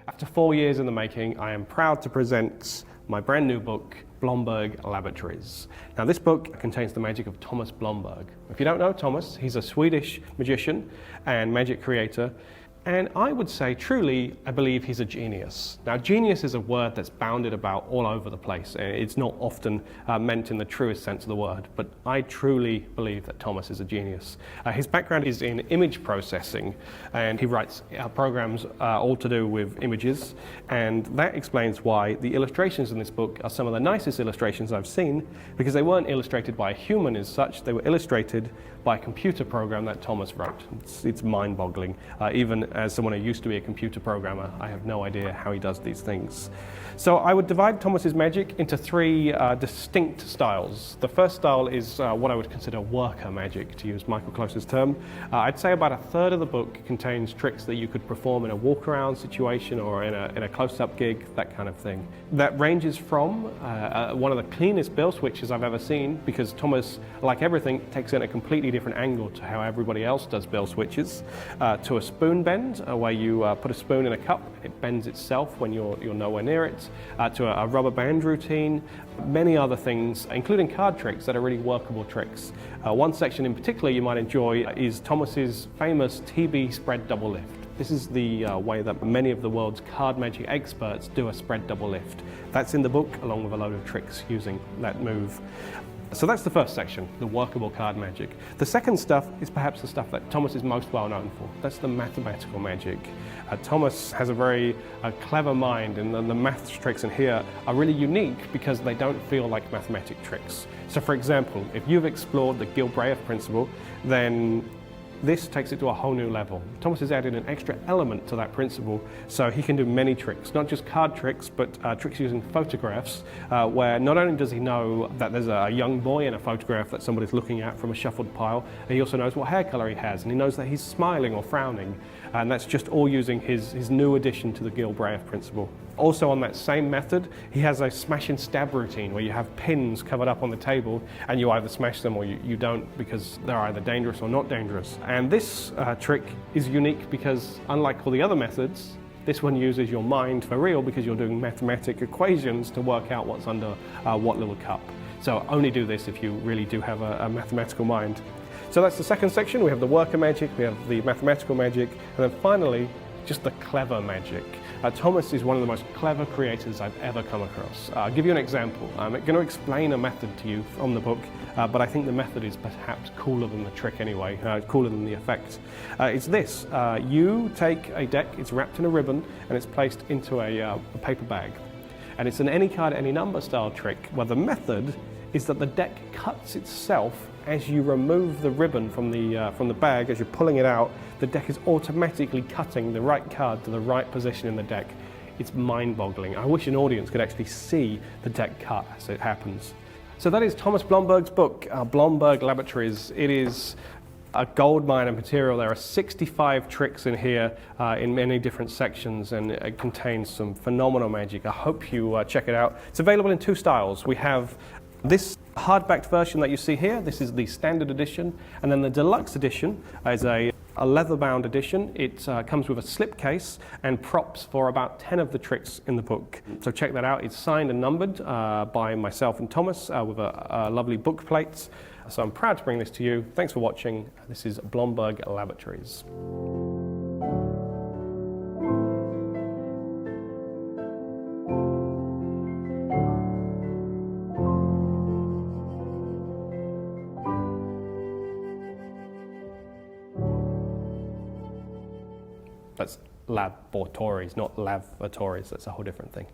After 4 years in the making, I am proud to present my brand new book, Blomberg Laboratories. Now, this book contains the magic of Thomas Blomberg. If you don't know Thomas, he's a Swedish magician and magic creator. And I would say, truly, I believe he's a genius. Now, genius is a word that's bounded about all over the place. It's not often meant in the truest sense of the word, but I truly believe that Thomas is a genius. His background is in image processing, and he writes programs all to do with images, and that explains why the illustrations in this book are some of the nicest illustrations I've seen, because they weren't illustrated by a human as such, they were illustrated by a computer program that Thomas wrote. It's mind-boggling. Even as someone who used to be a computer programmer, I have no idea how he does these things. So I would divide Thomas's magic into three distinct styles. The first style is what I would consider worker magic, to use Michael Close's term. I'd say about a third of the book contains tricks that you could perform in a walk-around situation or in a close-up gig, that kind of thing. That ranges from one of the cleanest bill switches I've ever seen, because Thomas, like everything, takes in a completely different angle to how everybody else does bill switches, to a spoon bend, where you put a spoon in a cup, it bends itself when you're nowhere near it, to a rubber band routine, many other things, including card tricks that are really workable tricks. One section in particular you might enjoy is Thomas's famous TB spread double lift. This is the way that many of the world's card magic experts do a spread double lift. That's in the book, along with a load of tricks using that move. So that's the first section, the workable card magic. The second stuff is perhaps the stuff that Thomas is most well known for. That's the mathematical magic. Thomas has a very clever mind, and the maths tricks in here are really unique because they don't feel like mathematic tricks. So for example, if you've explored the Gilbreth principle, then this takes it to a whole new level. Thomas has added an extra element to that principle, so he can do many tricks, not just card tricks, but tricks using photographs, where not only does he know that there's a young boy in a photograph that somebody's looking at from a shuffled pile, he also knows what hair color he has, and he knows that he's smiling or frowning, and that's just all using his new addition to the Gilbreth principle. Also on that same method, he has a smash and stab routine where you have pins covered up on the table and you either smash them or you don't, because they're either dangerous or not dangerous. And this trick is unique because, unlike all the other methods, this one uses your mind for real, because you're doing mathematic equations to work out what's under what little cup. So only do this if you really do have a mathematical mind. So that's the second section. We have the worker magic, we have the mathematical magic, and then finally, just the clever magic. Thomas is one of the most clever creators I've ever come across. I'll give you an example. I'm going to explain a method to you from the book, but I think the method is perhaps cooler than the trick anyway, cooler than the effect. It's this. You take a deck, it's wrapped in a ribbon, and it's placed into a paper bag. And it's an any card, any number style trick, where the method is that the deck cuts itself as you remove the ribbon from the bag. As you're pulling it out, the deck is automatically cutting the right card to the right position in the deck. It's mind-boggling. I wish an audience could actually see the deck cut as it happens. So that is Thomas Blomberg's book, Blomberg Laboratories. It is a goldmine of material. There are 65 tricks in here in many different sections, and it contains some phenomenal magic. I hope you check it out. It's available in two styles. We have this hardbacked version that you see here. This is the standard edition, and then the deluxe edition is a leather-bound edition. It comes with a slipcase and props for about 10 of the tricks in the book. So check that out. It's signed and numbered by myself and Thomas with a lovely book plate. So I'm proud to bring this to you. Thanks for watching. This is Blomberg Laboratories. That's laboratories, not lavatories. That's a whole different thing.